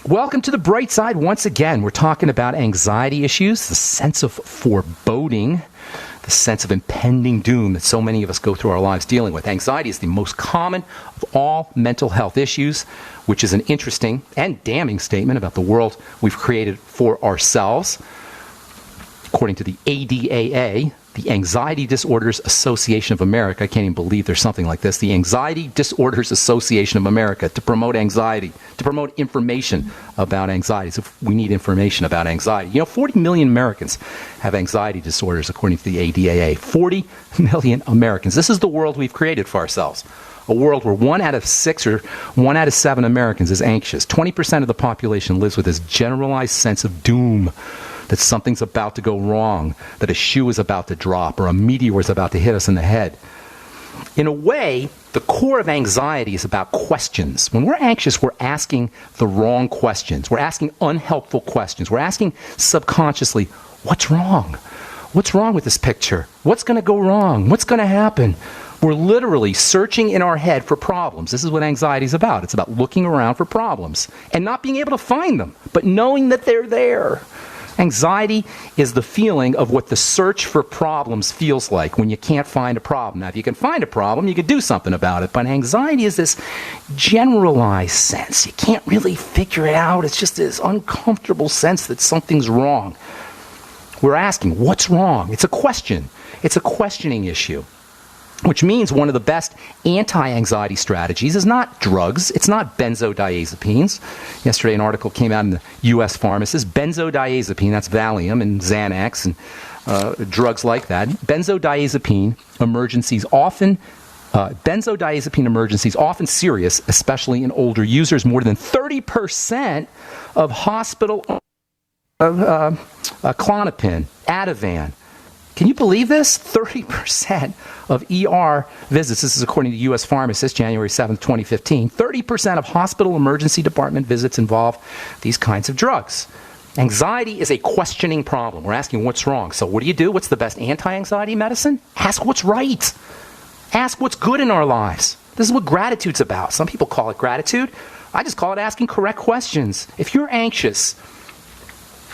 Welcome to the bright side once again. We're talking about anxiety issues, the sense of foreboding, the sense of impending doom that so many of us go through our lives dealing with. Anxiety is the most common of all mental health issues, which is an interesting and damning statement about the world we've created for ourselves. According to the ADAA, the Anxiety Disorders Association of America, I can't even believe there's something like this, the Anxiety Disorders Association of America, to promote anxiety, to promote information about anxiety. So we need information about anxiety. 40 million Americans have anxiety disorders, according to the ADAA. 40 million Americans. This is the world we've created for ourselves. A world where 1 out of 6 or 1 out of 7 Americans is anxious. 20% of the population lives with this generalized sense of doom, that something's about to go wrong, that a shoe is about to drop, or a meteor is about to hit us in the head. In a way, the core of anxiety is about questions. When we're anxious, we're asking the wrong questions. We're asking unhelpful questions. We're asking subconsciously, what's wrong? What's wrong with this picture? What's going to go wrong? What's going to happen? We're literally searching in our head for problems. This is what anxiety is about. It's about looking around for problems and not being able to find them, but knowing that they're there. Anxiety is the feeling of what the search for problems feels like when you can't find a problem. Now, if you can find a problem, you can do something about it. But anxiety is this generalized sense. You can't really figure it out. It's just this uncomfortable sense that something's wrong. We're asking, what's wrong? It's a question. It's a questioning issue. Which means one of the best anti-anxiety strategies is not drugs. It's not benzodiazepines. Yesterday, an article came out in the U.S. Pharmacist. Benzodiazepine, that's Valium and Xanax and drugs like that. Benzodiazepine emergencies often serious, especially in older users. More than 30% of hospital Klonopin, Ativan. Can you believe this? 30% of ER visits, this is according to U.S. Pharmacist, January 7th, 2015, 30% of hospital emergency department visits involve these kinds of drugs. Anxiety is a questioning problem. We're asking what's wrong. So what do? What's the best anti-anxiety medicine? Ask what's right. Ask what's good in our lives. This is what gratitude's about. Some people call it gratitude. I just call it asking correct questions. If you're anxious,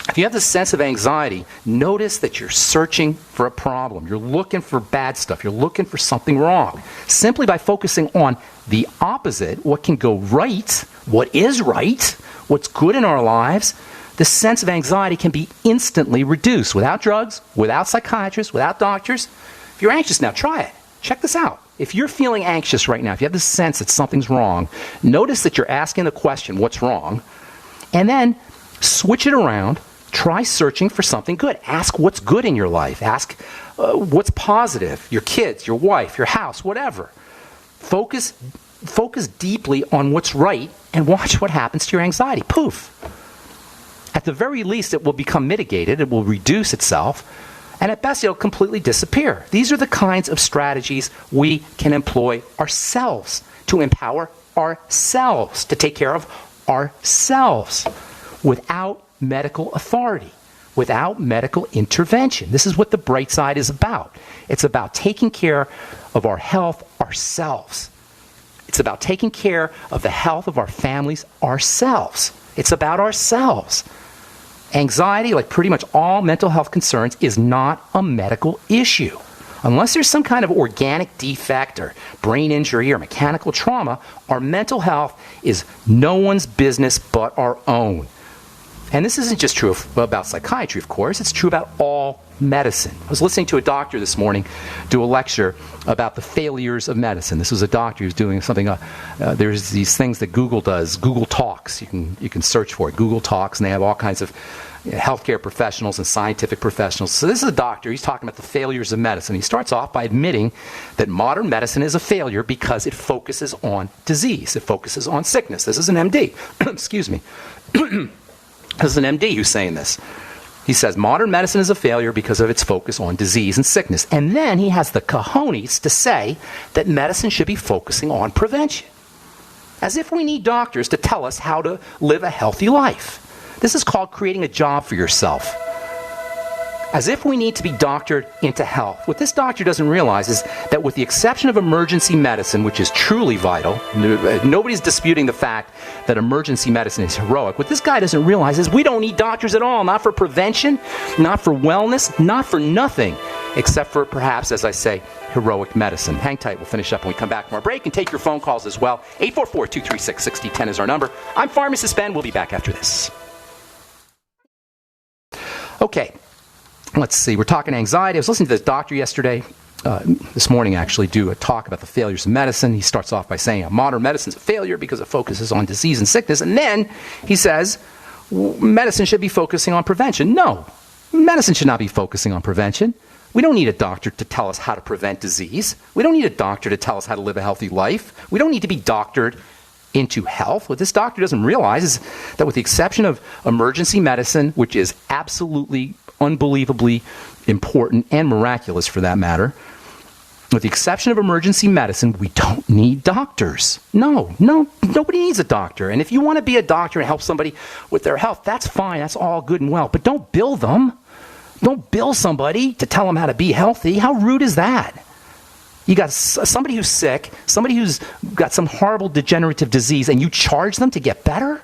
if you have this sense of anxiety, notice that you're searching for a problem. You're looking for bad stuff. You're looking for something wrong. Simply by focusing on the opposite, what can go right, what is right, what's good in our lives, the sense of anxiety can be instantly reduced without drugs, without psychiatrists, without doctors. If you're anxious now, try it. Check this out. If you're feeling anxious right now, if you have this sense that something's wrong, notice that you're asking the question, what's wrong? And then switch it around. Try searching for something good. Ask what's good in your life. Ask what's positive. Your kids, your wife, your house, whatever. Focus deeply on what's right and watch what happens to your anxiety. Poof. At the very least, it will become mitigated. It will reduce itself. And at best, it'll completely disappear. These are the kinds of strategies we can employ ourselves to empower ourselves, to take care of ourselves without medical authority, without medical intervention. This is what the bright side is about. It's about taking care of our health ourselves. It's about taking care of the health of our families ourselves. It's about ourselves. Anxiety, like pretty much all mental health concerns, is not a medical issue. Unless there's some kind of organic defect or brain injury or mechanical trauma, our mental health is no one's business but our own. And this isn't just true about psychiatry, of course. It's true about all medicine. I was listening to a doctor this morning do a lecture about the failures of medicine. This was a doctor who's doing something. There's these things that Google does. Google Talks. You can search for it. Google Talks, and they have all kinds of healthcare professionals and scientific professionals. So this is a doctor. He's talking about the failures of medicine. He starts off by admitting that modern medicine is a failure because it focuses on disease. It focuses on sickness. This is an MD. Excuse me. This is an MD who's saying this. He says modern medicine is a failure because of its focus on disease and sickness. And then he has the cojones to say that medicine should be focusing on prevention. As if we need doctors to tell us how to live a healthy life. This is called creating a job for yourself. As if we need to be doctored into health. What this doctor doesn't realize is that with the exception of emergency medicine, which is truly vital, nobody's disputing the fact that emergency medicine is heroic. What this guy doesn't realize is we don't need doctors at all, not for prevention, not for wellness, not for nothing, except for perhaps, as I say, heroic medicine. Hang tight, we'll finish up when we come back from our break and take your phone calls as well. 844-236-6010 is our number. I'm Pharmacist Ben, we'll be back after this. Okay. Let's see, we're talking anxiety. I was listening to this doctor yesterday, this morning actually, do a talk about the failures of medicine. He starts off by saying modern medicine's a failure because it focuses on disease and sickness. And then he says medicine should be focusing on prevention. No, medicine should not be focusing on prevention. We don't need a doctor to tell us how to prevent disease. We don't need a doctor to tell us how to live a healthy life. We don't need to be doctored into health. What this doctor doesn't realize is that with the exception of emergency medicine, which is absolutely unbelievably important and miraculous for that matter, with the exception of emergency medicine, we don't need doctors. No, nobody needs a doctor. And if you want to be a doctor and help somebody with their health, that's fine. That's all good and well. But don't bill them. Don't bill somebody to tell them how to be healthy. How rude is that? You got somebody who's sick, somebody who's got some horrible degenerative disease, and you charge them to get better?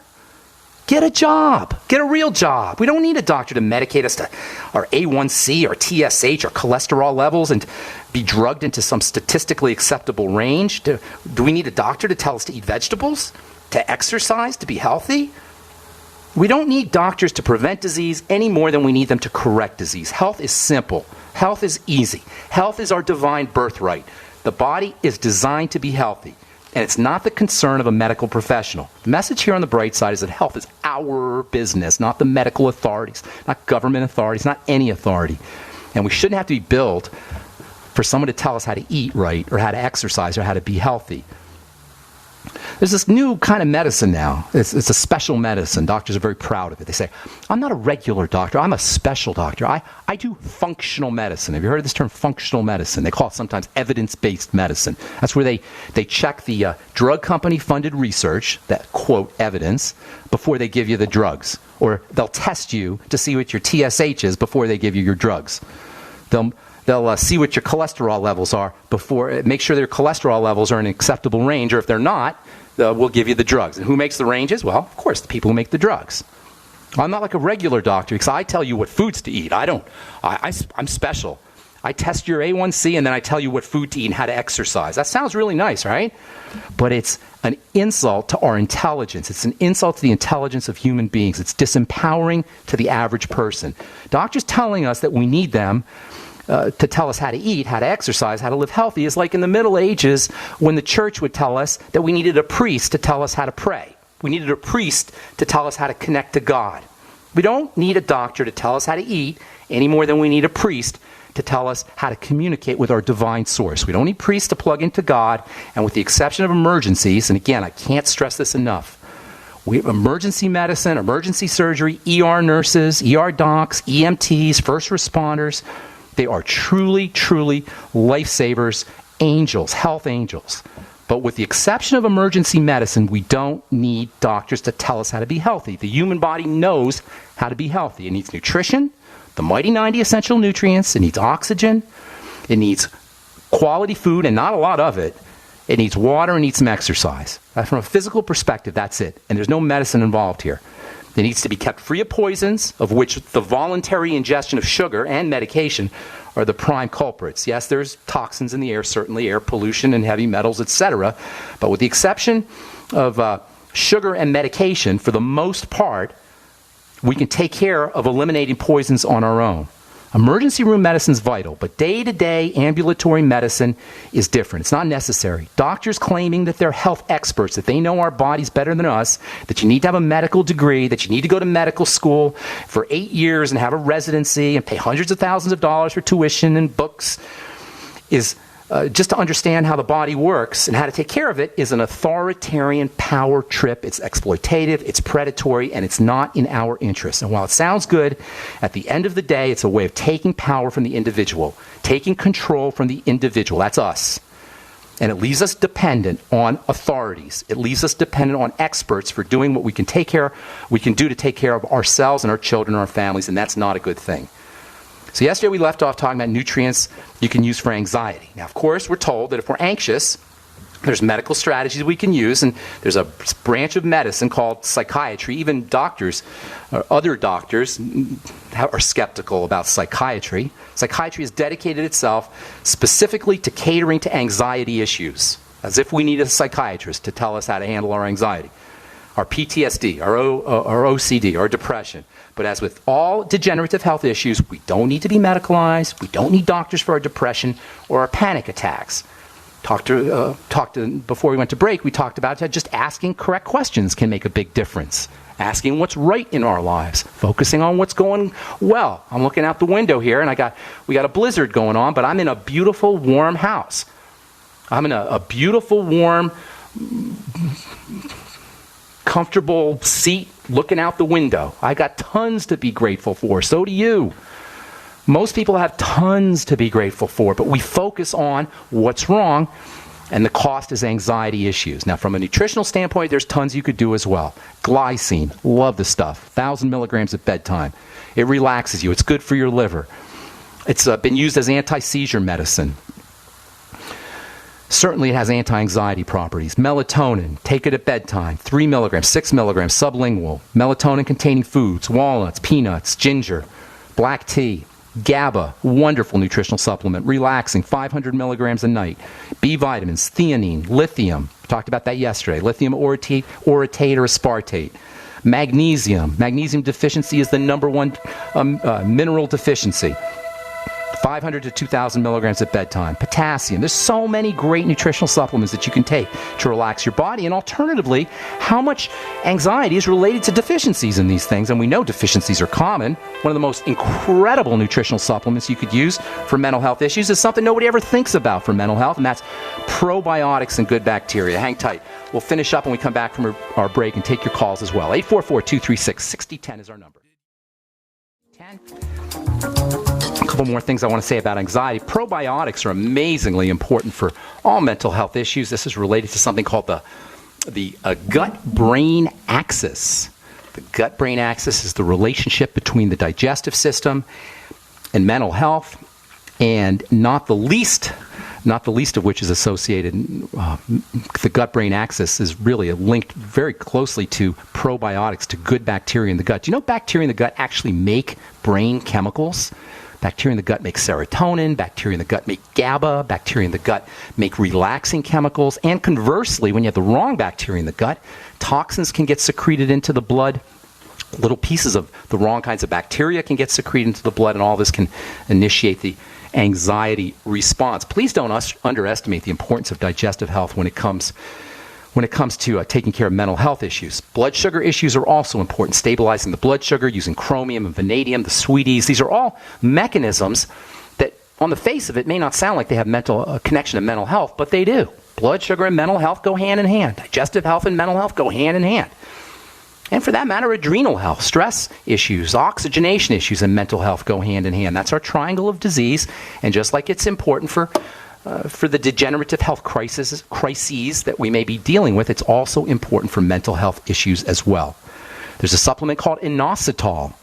Get a job. Get a real job. We don't need a doctor to medicate us to our A1C or TSH or cholesterol levels and be drugged into some statistically acceptable range. Do we need a doctor to tell us to eat vegetables, to exercise, to be healthy? We don't need doctors to prevent disease any more than we need them to correct disease. Health is simple. Health is easy. Health is our divine birthright. The body is designed to be healthy. And it's not the concern of a medical professional. The message here on the bright side is that health is our business, not the medical authorities, not government authorities, not any authority. And we shouldn't have to be billed for someone to tell us how to eat right or how to exercise or how to be healthy. There's this new kind of medicine now. It's a special medicine. Doctors are very proud of it. They say, I'm not a regular doctor. I'm a special doctor. I do functional medicine. Have you heard of this term, functional medicine? They call it sometimes evidence-based medicine. That's where they check the drug company-funded research, that quote, evidence, before they give you the drugs. Or they'll test you to see what your TSH is before they give you your drugs. They'll see what your cholesterol levels are before, make sure their cholesterol levels are in an acceptable range, or if they're not, we'll give you the drugs. And who makes the ranges? Well, of course, the people who make the drugs. I'm not like a regular doctor because I tell you what foods to eat. I'm special. I test your A1C and then I tell you what food to eat and how to exercise. That sounds really nice, right? But it's an insult to our intelligence. It's an insult to the intelligence of human beings. It's disempowering to the average person. Doctors telling us that we need them to tell us how to eat, how to exercise, how to live healthy is like in the Middle Ages when the church would tell us that we needed a priest to tell us how to pray. We needed a priest to tell us how to connect to God. We don't need a doctor to tell us how to eat any more than we need a priest to tell us how to communicate with our divine source. We don't need priests to plug into God, and with the exception of emergencies, and again, I can't stress this enough, we have emergency medicine, emergency surgery, ER nurses, ER docs, EMTs, first responders. They are truly, truly lifesavers, angels, health angels. But with the exception of emergency medicine, we don't need doctors to tell us how to be healthy. The human body knows how to be healthy. It needs nutrition, the mighty 90 essential nutrients. It needs oxygen. It needs quality food, and not a lot of it. It needs water and needs some exercise. From a physical perspective, that's it. And there's no medicine involved here. It needs to be kept free of poisons, of which the voluntary ingestion of sugar and medication are the prime culprits. Yes, there's toxins in the air, certainly air pollution and heavy metals, etc. But with the exception of sugar and medication, for the most part, we can take care of eliminating poisons on our own. Emergency room medicine is vital, but day-to-day ambulatory medicine is different. It's not necessary. Doctors claiming that they're health experts, that they know our bodies better than us, that you need to have a medical degree, that you need to go to medical school for 8 years and have a residency and pay hundreds of thousands of dollars for tuition and books, is just to understand how the body works and how to take care of it is an authoritarian power trip. It's exploitative, it's predatory, and it's not in our interest. And while it sounds good, at the end of the day, it's a way of taking power from the individual, taking control from the individual. That's us. And it leaves us dependent on authorities. It leaves us dependent on experts for doing what we can do to take care of ourselves and our children and our families, and that's not a good thing. So yesterday we left off talking about nutrients you can use for anxiety. Now, of course, we're told that if we're anxious, there's medical strategies we can use, and there's a branch of medicine called psychiatry. Even doctors, or other doctors, are skeptical about psychiatry. Psychiatry has dedicated itself specifically to catering to anxiety issues, as if we need a psychiatrist to tell us how to handle our anxiety, our PTSD, our OCD, our depression. But as with all degenerative health issues, we don't need to be medicalized. We don't need doctors for our depression or our panic attacks. Before we went to break, we talked about just asking correct questions can make a big difference. Asking what's right in our lives, focusing on what's going well. I'm looking out the window here, and we got a blizzard going on, but I'm in a beautiful, warm house. I'm in a beautiful, warm, comfortable seat looking out the window. I got tons to be grateful for. So do you. Most people have tons to be grateful for, but we focus on what's wrong, and the cost is anxiety issues. Now, from a nutritional standpoint, there's tons you could do as well. Glycine, love the stuff. 1,000 milligrams at bedtime. It relaxes you. It's good for your liver. It's been used as anti-seizure medicine. Certainly, it has anti-anxiety properties. Melatonin, take it at bedtime. 3 milligrams, 6 milligrams, sublingual. Melatonin-containing foods, walnuts, peanuts, ginger, black tea. GABA, wonderful nutritional supplement, relaxing, 500 milligrams a night. B vitamins, theanine, lithium. We talked about that yesterday. Lithium orotate or aspartate. Magnesium. Magnesium deficiency is the number one mineral deficiency. 500 to 2,000 milligrams at bedtime. Potassium. There's so many great nutritional supplements that you can take to relax your body. And alternatively, how much anxiety is related to deficiencies in these things. And we know deficiencies are common. One of the most incredible nutritional supplements you could use for mental health issues is something nobody ever thinks about for mental health, and that's probiotics and good bacteria. Hang tight. We'll finish up when we come back from our break and take your calls as well. 844-236-6010 is our number. 10. A couple more things I want to say about anxiety. Probiotics are amazingly important for all mental health issues. This is related to something called the gut-brain axis. The gut-brain axis is the relationship between the digestive system and mental health, and not the least of which is associated. The gut-brain axis is really linked very closely to probiotics, to good bacteria in the gut. Do you know bacteria in the gut actually make brain chemicals? Bacteria in the gut make serotonin, bacteria in the gut make GABA, bacteria in the gut make relaxing chemicals, and conversely, when you have the wrong bacteria in the gut, toxins can get secreted into the blood. Little pieces of the wrong kinds of bacteria can get secreted into the blood, and all this can initiate the anxiety response. Please don't underestimate the importance of digestive health when it comes to taking care of mental health issues. Blood sugar issues are also important. Stabilizing the blood sugar using chromium and vanadium, the sweeties. These are all mechanisms that, on the face of it, may not sound like they have a connection to mental health, but they do. Blood sugar and mental health go hand in hand. Digestive health and mental health go hand in hand. And for that matter, adrenal health, stress issues, oxygenation issues, and mental health go hand in hand. That's our triangle of disease. And just like it's important for the degenerative health crises that we may be dealing with, it's also important for mental health issues as well. There's a supplement called inositol.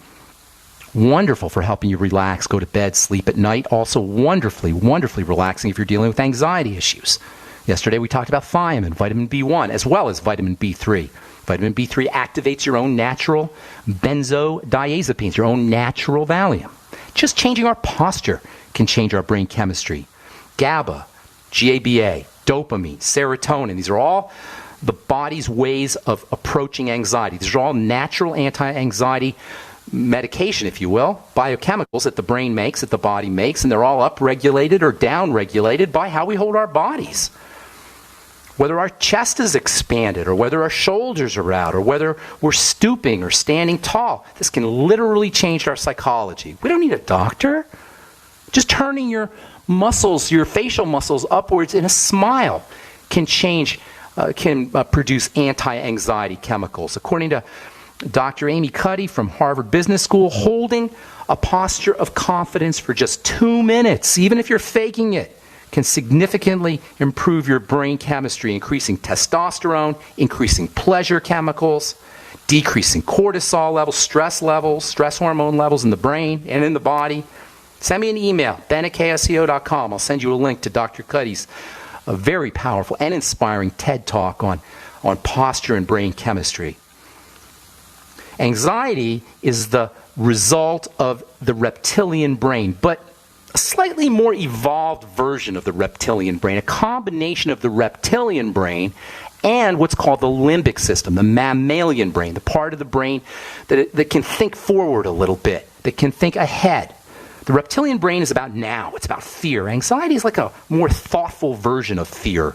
Wonderful for helping you relax, go to bed, sleep at night. Also wonderfully, wonderfully relaxing if you're dealing with anxiety issues. Yesterday we talked about thiamine, vitamin B1, as well as vitamin B3. Vitamin B3 activates your own natural benzodiazepines, your own natural Valium. Just changing our posture can change our brain chemistry. GABA, GABA, dopamine, serotonin. These are all the body's ways of approaching anxiety. These are all natural anti-anxiety medication, if you will, biochemicals that the brain makes, that the body makes, and they're all upregulated or downregulated by how we hold our bodies. Whether our chest is expanded, or whether our shoulders are out, or whether we're stooping or standing tall, this can literally change our psychology. We don't need a doctor. Just turning your muscles, your facial muscles upwards in a smile can produce anti-anxiety chemicals. According to Dr. Amy Cuddy from Harvard Business School, holding a posture of confidence for just 2 minutes, even if you're faking it, can significantly improve your brain chemistry, increasing testosterone, increasing pleasure chemicals, decreasing cortisol levels, stress hormone levels in the brain and in the body. Send me an email, ben@ksco.com. I'll send you a link to Dr. Cuddy's a very powerful and inspiring TED Talk on posture and brain chemistry. Anxiety is the result of the reptilian brain, but a slightly more evolved version of the reptilian brain, a combination of the reptilian brain and what's called the limbic system, the mammalian brain, the part of the brain that can think forward a little bit, that can think ahead. The reptilian brain is about now. It's about fear. Anxiety is like a more thoughtful version of fear.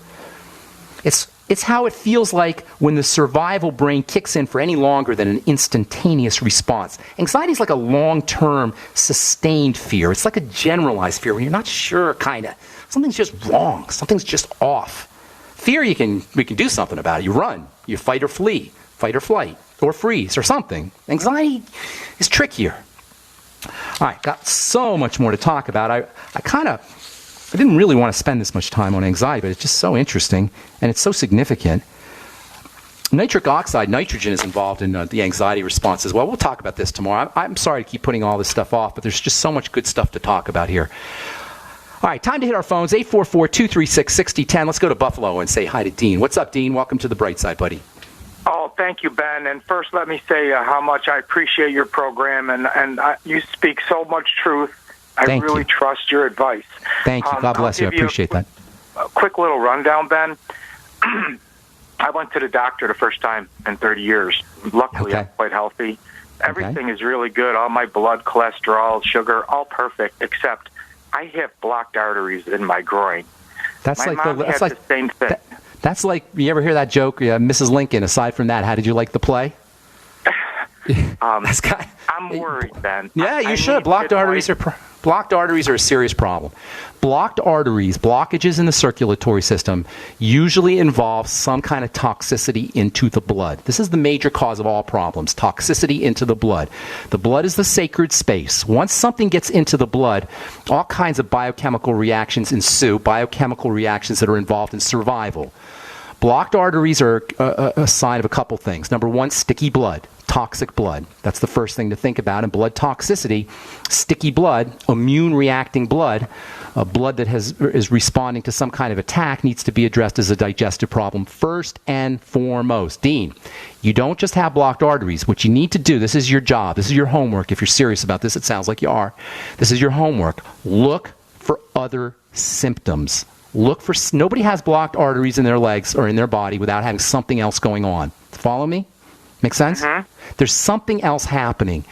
It's how it feels like when the survival brain kicks in for any longer than an instantaneous response. Anxiety is like a long-term, sustained fear. It's like a generalized fear when you're not sure, kind of. Something's just wrong. Something's just off. Fear, we can do something about it. You run. You fight or flee. Fight or flight. Or freeze or something. Anxiety is trickier. All right, got so much more to talk about. I didn't really want to spend this much time on anxiety, but it's just so interesting, and it's so significant. Nitric oxide, nitrogen, is involved in the anxiety response as well. We'll talk about this tomorrow. I'm sorry to keep putting all this stuff off, but there's just so much good stuff to talk about here. All right, time to hit our phones, 844-236-6010. Let's go to Buffalo and say hi to Dean. What's up, Dean? Welcome to the Bright Side, buddy. Oh, thank you, Ben. And first, let me say how much I appreciate your program, and you speak so much truth. I really trust your advice. Thank you. God bless you. I appreciate that. A quick little rundown, Ben. I went to the doctor the first time in 30 years. Luckily, I'm quite healthy. Everything is really good. All my blood, cholesterol, sugar, all perfect, except I have blocked arteries in my groin. That's my like mom has the same thing. That's like, you ever hear that joke, Mrs. Lincoln, aside from that, how did you like the play? I'm worried, Ben. Yeah, you should. Blocked arteries are a serious problem. Blocked arteries, blockages in the circulatory system, usually involve some kind of toxicity into the blood. This is the major cause of all problems, toxicity into the blood. The blood is the sacred space. Once something gets into the blood, all kinds of biochemical reactions ensue, biochemical reactions that are involved in survival. Blocked arteries are a sign of a couple things. Number one, sticky blood. Toxic blood. That's the first thing to think about. And blood toxicity, sticky blood, immune-reacting blood, blood that is responding to some kind of attack, needs to be addressed as a digestive problem first and foremost. Dean, you don't just have blocked arteries. What you need to do, this is your job, this is your homework. If you're serious about this, it sounds like you are. This is your homework. Look for other symptoms. Nobody has blocked arteries in their legs or in their body without having something else going on. Follow me? Make sense? Mm-hmm. There's something else happening,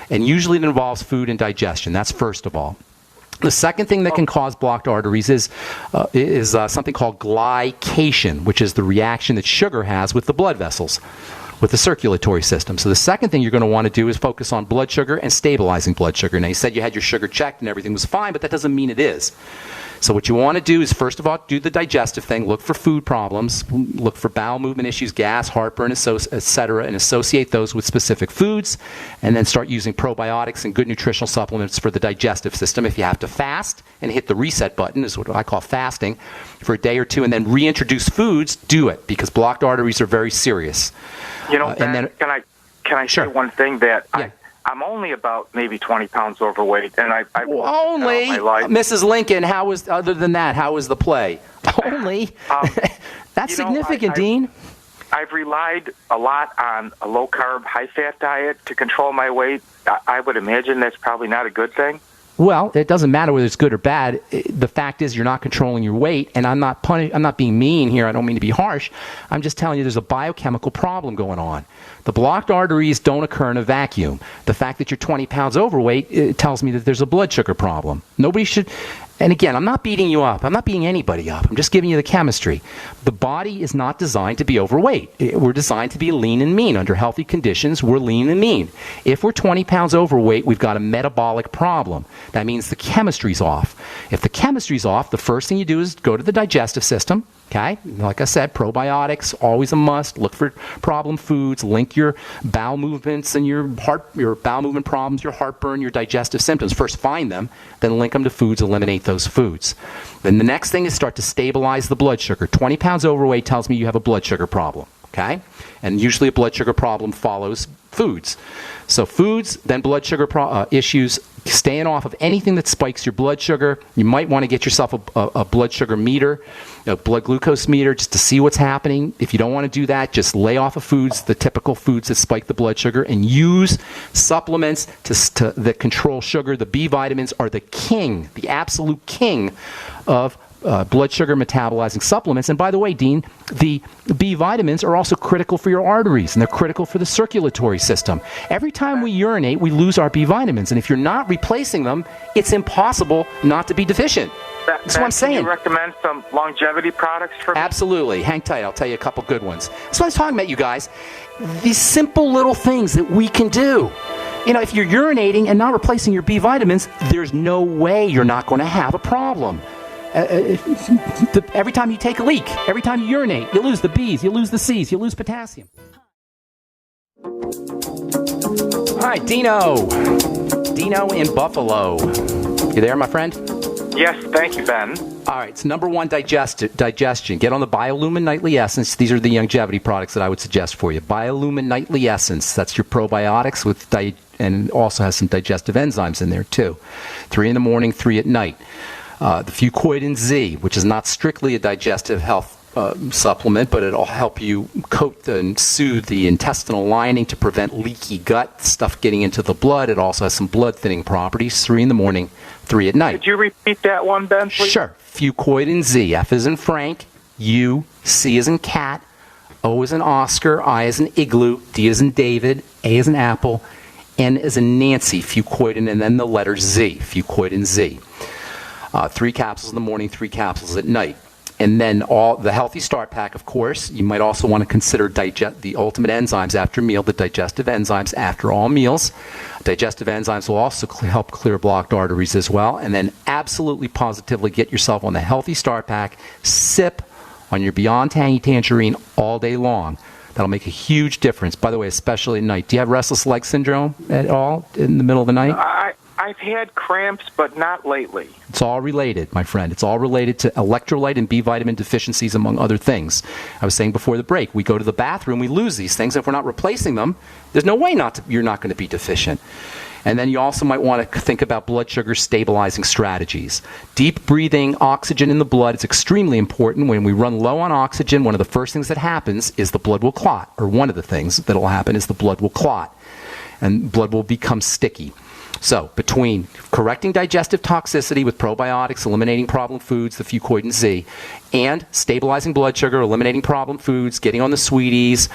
and usually it involves food and digestion. That's first of all. The second thing that can cause blocked arteries is something called glycation, which is the reaction that sugar has with the blood vessels, with the circulatory system. So the second thing you're going to want to do is focus on blood sugar and stabilizing blood sugar. Now, you said you had your sugar checked and everything was fine, but that doesn't mean it is. So what you want to do is, first of all, do the digestive thing. Look for food problems. Look for bowel movement issues, gas, heartburn, etc., and associate those with specific foods. And then start using probiotics and good nutritional supplements for the digestive system. If you have to fast and hit the reset button, is what I call fasting, for a day or two, and then reintroduce foods, do it, because blocked arteries are very serious. You know, Ben, can I say one thing that I'm only about maybe 20 pounds overweight, and I've only my life. Mrs. Lincoln. Other than that? How was the play? Only. That's significant, Dean. I've relied a lot on a low-carb, high-fat diet to control my weight. I would imagine that's probably not a good thing. Well, it doesn't matter whether it's good or bad. The fact is, you're not controlling your weight, and I'm not being mean here. I don't mean to be harsh. I'm just telling you there's a biochemical problem going on. The blocked arteries don't occur in a vacuum. The fact that you're 20 pounds overweight, it tells me that there's a blood sugar problem. Nobody should. And again, I'm not beating you up. I'm not beating anybody up. I'm just giving you the chemistry. The body is not designed to be overweight. We're designed to be lean and mean. Under healthy conditions, we're lean and mean. If we're 20 pounds overweight, we've got a metabolic problem. That means the chemistry's off. If the chemistry's off, the first thing you do is go to the digestive system. Okay? Like I said, probiotics, always a must. Look for problem foods. Link your bowel movements and your bowel movement problems, your heartburn, your digestive symptoms. First find them, then link them to foods, eliminate those foods. Then the next thing is start to stabilize the blood sugar. 20 pounds overweight tells me you have a blood sugar problem. Okay? And usually a blood sugar problem follows foods. So foods, then blood sugar issues, staying off of anything that spikes your blood sugar. You might want to get yourself a blood sugar meter, a blood glucose meter, just to see what's happening. If you don't want to do that, just lay off of foods, the typical foods that spike the blood sugar, and use supplements that control sugar. The B vitamins are the king, the absolute king of blood sugar metabolizing supplements. And by the way, Dean, the B vitamins are also critical for your arteries, and they're critical for the circulatory system. Every time we urinate, we lose our B vitamins, and if you're not replacing them, it's impossible not to be deficient. That's what I'm saying. Can you recommend some longevity products for me? Absolutely. Hang tight. I'll tell you a couple good ones. That's what I was talking about, you guys. These simple little things that we can do. You know, if you're urinating and not replacing your B vitamins, there's no way you're not going to have a problem. Every time you take a leak, every time you urinate, you lose the B's, you lose the C's, you lose potassium. All right, Dino. Dino in Buffalo. You there, my friend? Yes, thank you, Ben. All right, it's number one, digestion. Get on the Biolumin Nightly Essence. These are the longevity products that I would suggest for you. Biolumin Nightly Essence. That's your probiotics and it also has some digestive enzymes in there too. 3 in the morning, 3 at night. The Fuchs Z, which is not strictly a digestive health supplement, but it'll help you coat and soothe the intestinal lining to prevent leaky gut stuff getting into the blood. It also has some blood thinning properties. 3 in the morning, 3 at night. Could you repeat that one, Ben, please? Sure. Fuchs Z. F as in Frank, U, C as in cat, O as in Oscar, I as in Igloo, D as in David, A as in Apple, N as in Nancy, Fuchs, and then the letter Z, Fuchs Z. 3 capsules in the morning, 3 capsules at night. And then the Healthy Start Pack, of course. You might also want to consider the ultimate enzymes after meal, the digestive enzymes after all meals. Digestive enzymes will also help clear blocked arteries as well. And then absolutely positively get yourself on the Healthy Start Pack. Sip on your Beyond Tangy Tangerine all day long. That'll make a huge difference. By the way, especially at night. Do you have restless leg syndrome at all in the middle of the night? I've had cramps, but not lately. It's all related, my friend. It's all related to electrolyte and B vitamin deficiencies, among other things. I was saying before the break, we go to the bathroom, we lose these things. If we're not replacing them, there's no way you're not going to be deficient. And then you also might want to think about blood sugar stabilizing strategies. Deep breathing oxygen in the blood is extremely important. When we run low on oxygen, one of the first things that happens is the blood will clot, or one of the things that will happen is the blood will clot, and blood will become sticky. So, between correcting digestive toxicity with probiotics, eliminating problem foods, the Fuchs Z, and stabilizing blood sugar, eliminating problem foods, getting on the sweeties,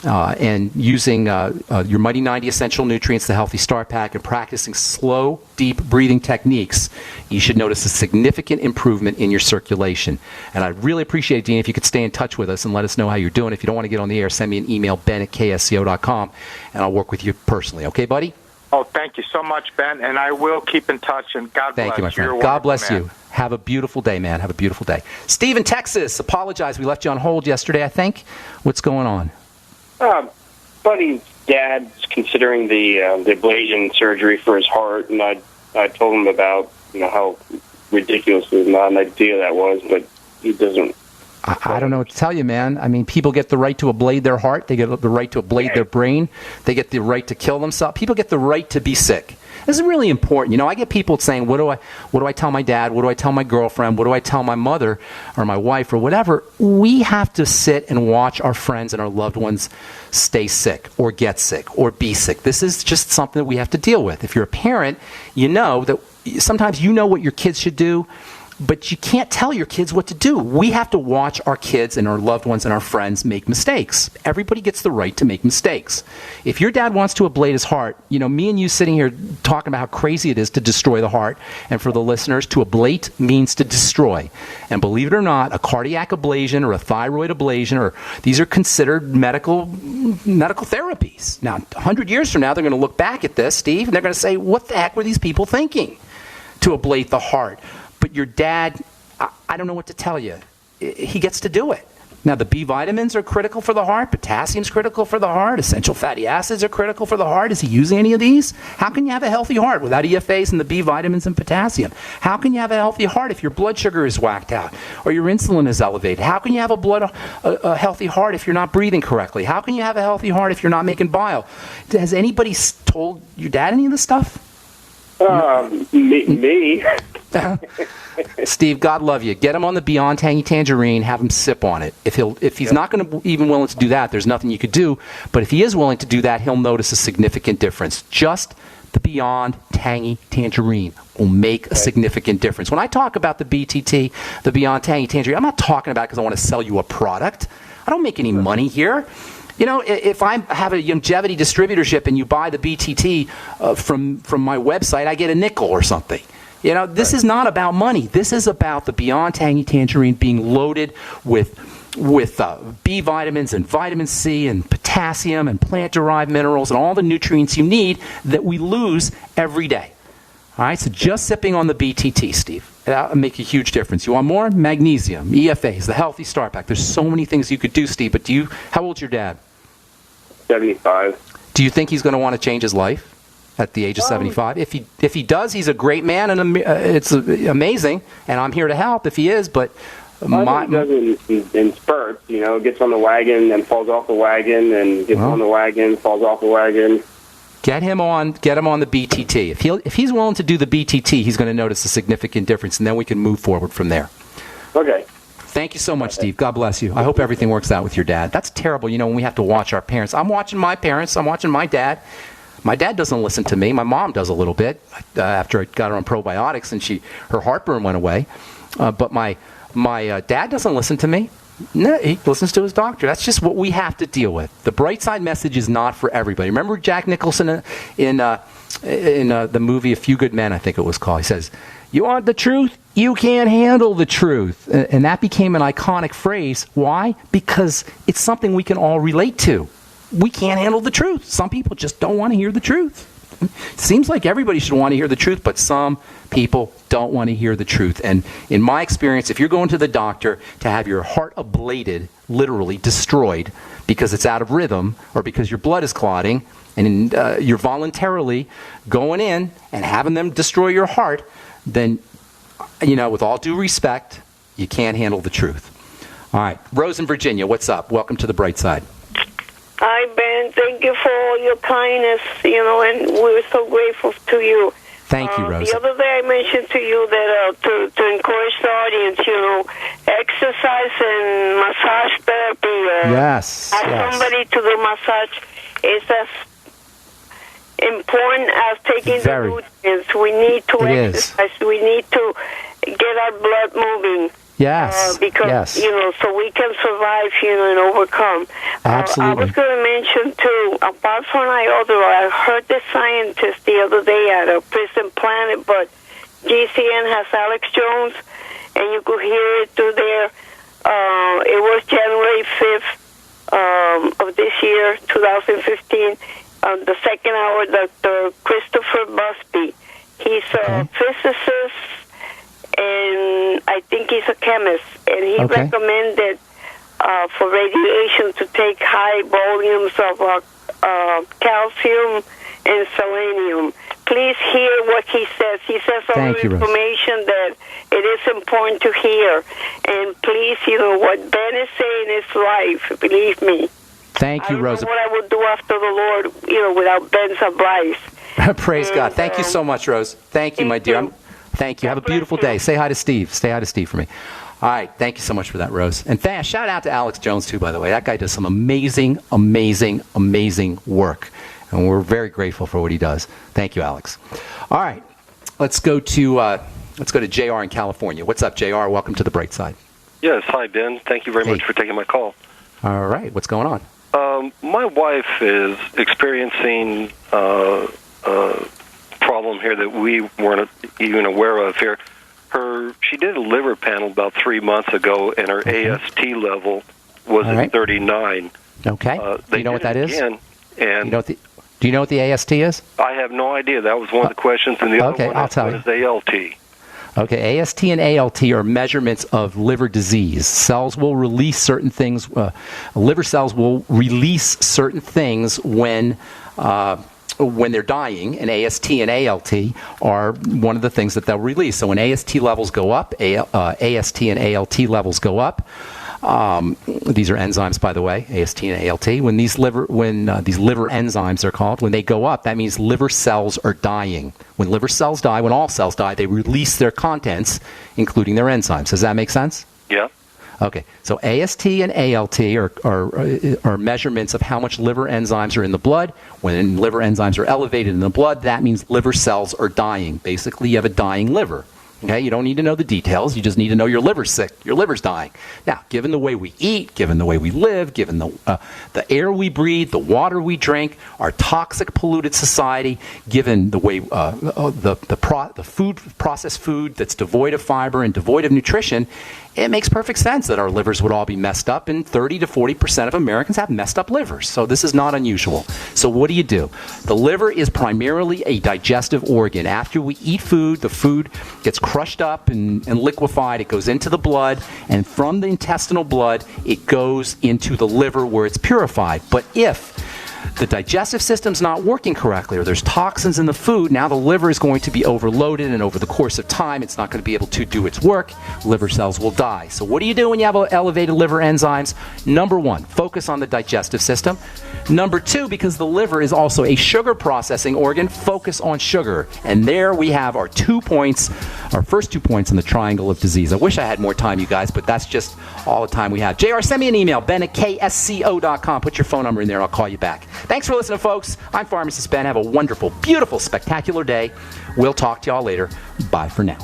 and using your Mighty 90 Essential Nutrients, the Healthy Start Pack, and practicing slow, deep breathing techniques, you should notice a significant improvement in your circulation. And I'd really appreciate it, Dean, if you could stay in touch with us and let us know how you're doing. If you don't want to get on the air, send me an email, ben@ksco.com, and I'll work with you personally. Okay, buddy? Oh, thank you so much, Ben, and I will keep in touch, and God bless you. Thank you, my friend. God bless you. Have a beautiful day, man. Have a beautiful day. Steve in Texas, apologize. We left you on hold yesterday, I think. What's going on? Buddy's dad's considering the ablation surgery for his heart, and I told him about how ridiculous and not an idea that was, but he doesn't. I don't know what to tell you, man. I mean, people get the right to ablate their heart. They get the right to ablate their brain. They get the right to kill themselves. People get the right to be sick. This is really important. I get people saying, what do I tell my dad? What do I tell my girlfriend? What do I tell my mother or my wife or whatever? We have to sit and watch our friends and our loved ones stay sick or get sick or be sick. This is just something that we have to deal with. If you're a parent, you know that sometimes you know what your kids should do, but you can't tell your kids what to do. We have to watch our kids and our loved ones and our friends make mistakes. Everybody gets the right to make mistakes. If your dad wants to ablate his heart, me and you sitting here talking about how crazy it is to destroy the heart, and for the listeners, to ablate means to destroy. And believe it or not, a cardiac ablation or a thyroid ablation, these are considered medical therapies. Now, 100 years from now, they're going to look back at this, Steve, and they're going to say, what the heck were these people thinking to ablate the heart? But your dad, I don't know what to tell you. He gets to do it. Now, the B vitamins are critical for the heart. Potassium's critical for the heart. Essential fatty acids are critical for the heart. Is he using any of these? How can you have a healthy heart without EFAs and the B vitamins and potassium? How can you have a healthy heart if your blood sugar is whacked out or your insulin is elevated? How can you have a healthy heart if you're not breathing correctly? How can you have a healthy heart if you're not making bile? Has anybody told your dad any of this stuff? Me. Steve, God love you. Get him on the Beyond Tangy Tangerine. Have him sip on it. If he's not going to even willing to do that, there's nothing you could do. But if he is willing to do that, he'll notice a significant difference. Just the Beyond Tangy Tangerine will make a significant difference. When I talk about the BTT, the Beyond Tangy Tangerine, I'm not talking about it because I want to sell you a product. I don't make any money here. You know, if I have a longevity distributorship and you buy the BTT from my website, I get a nickel or something. You know, this is not about money. This is about the Beyond Tangy Tangerine being loaded with B vitamins and vitamin C and potassium and plant-derived minerals and all the nutrients you need that we lose every day. All right, so just sipping on the BTT, Steve, that'll make a huge difference. You want more? Magnesium, EFAs, the Healthy Start Pack. There's so many things you could do, Steve, but how old's your dad? 75. Do you think he's going to want to change his life at the age of 75? If he does, he's a great man, and it's amazing, and I'm here to help if he is, but... He does in spurts, you know, gets on the wagon and falls off the wagon, and gets on the wagon, falls off the wagon. Get him on the BTT. If he's willing to do the BTT, he's going to notice a significant difference, and then we can move forward from there. Okay. Thank you so much, Steve. God bless you. I hope everything works out with your dad. That's terrible, you know, when we have to watch our parents. I'm watching my parents. I'm watching my dad. My dad doesn't listen to me. My mom does a little bit after I got her on probiotics, and her heartburn went away. But my dad doesn't listen to me. No, he listens to his doctor. That's just what we have to deal with. The bright side message is not for everybody. Remember Jack Nicholson in the movie A Few Good Men, I think it was called. He says, "You want the truth? You can't handle the truth." And that became an iconic phrase. Why? Because it's something we can all relate to. We can't handle the truth. Some people just don't want to hear the truth. It seems like everybody should want to hear the truth, but some people don't want to hear the truth. And in my experience, if you're going to the doctor to have your heart ablated, literally destroyed, because it's out of rhythm or because your blood is clotting, and you're voluntarily going in and having them destroy your heart, then, you know, with all due respect, you can't handle the truth. All right. Rose in Virginia, what's up? Welcome to the bright side. Hi, Ben. Thank you for all your kindness, you know, and we're so grateful to you. Thank you, Rose. The other day I mentioned to you that to encourage the audience, you know, exercise and massage therapy. Yes. Somebody to do massage is as important as taking the nutrients. We need to exercise. We need to get our blood moving. Yes. Because, you know, so we can survive, you know, and overcome. Absolutely. I was going to mention, too, apart from I heard the scientist the other day at a Prison Planet, but GCN has Alex Jones, and you could hear it through there. It was January 5th of this year, 2015, the second hour, Dr. Christopher Busby. He's a physicist, and I think he's a chemist, and he recommended for radiation to take high volumes of calcium and selenium. Please hear what he says. He says all the information that it is important to hear. And please, you know, what Ben is saying is life, believe me. Thank you, Rosa. I don't know what I would do after the Lord, you know, without Ben's advice. Praise God. Thank you so much, Rose. Thank you, my dear. Thank you. Have a beautiful day. Say hi to Steve. Say hi to Steve for me. All right. Thank you so much for that, Rose. And shout out to Alex Jones, too, by the way. That guy does some amazing, amazing, amazing work. And we're very grateful for what he does. Thank you, Alex. All right. Let's go to JR in California. What's up, JR? Welcome to the bright side. Yes. Hi, Ben. Thank you very much for taking my call. All right. What's going on? My wife is experiencing problem here that we weren't even aware of here. She did a liver panel about 3 months ago, and her AST level was at 39. Okay. Do you know what that is? And do you know what the AST is? I have no idea. That was one of the questions, and the other one I'll tell you. is ALT. Okay, AST and ALT are measurements of liver disease. Cells will release certain things. Liver cells will release certain things when they're dying, and AST and ALT are one of the things that they'll release. So when AST levels go up, AST and ALT levels go up, These are enzymes, by the way, AST and ALT. When these liver enzymes are called, when they go up, that means liver cells are dying. When liver cells die, when all cells die, they release their contents, including their enzymes. Does that make sense? Yeah. Okay, so AST and ALT are measurements of how much liver enzymes are in the blood. When liver enzymes are elevated in the blood, that means liver cells are dying. Basically, you have a dying liver. Okay, you don't need to know the details. You just need to know your liver's sick. Your liver's dying. Now, given the way we eat, given the way we live, given the air we breathe, the water we drink, our toxic, polluted society, given the way processed food that's devoid of fiber and devoid of nutrition, it makes perfect sense that our livers would all be messed up, and 30 to 40% of Americans have messed up livers. So this is not unusual. So what do? The liver is primarily a digestive organ. After we eat food, the food gets crushed up and liquefied. It goes into the blood, and from the intestinal blood, it goes into the liver where it's purified. But if the digestive system's not working correctly, or there's toxins in the food, now the liver is going to be overloaded, and over the course of time, it's not going to be able to do its work. Liver cells will die. So what do you do when you have elevated liver enzymes? Number one, focus on the digestive system. Number two, because the liver is also a sugar processing organ, focus on sugar. And there we have our 2 points, our first 2 points in the triangle of disease. I wish I had more time, you guys, but that's just all the time we have. JR, send me an email, ben@ksco.com. Put your phone number in there, I'll call you back. Thanks for listening, folks. I'm Pharmacist Ben. Have a wonderful, beautiful, spectacular day. We'll talk to y'all later. Bye for now.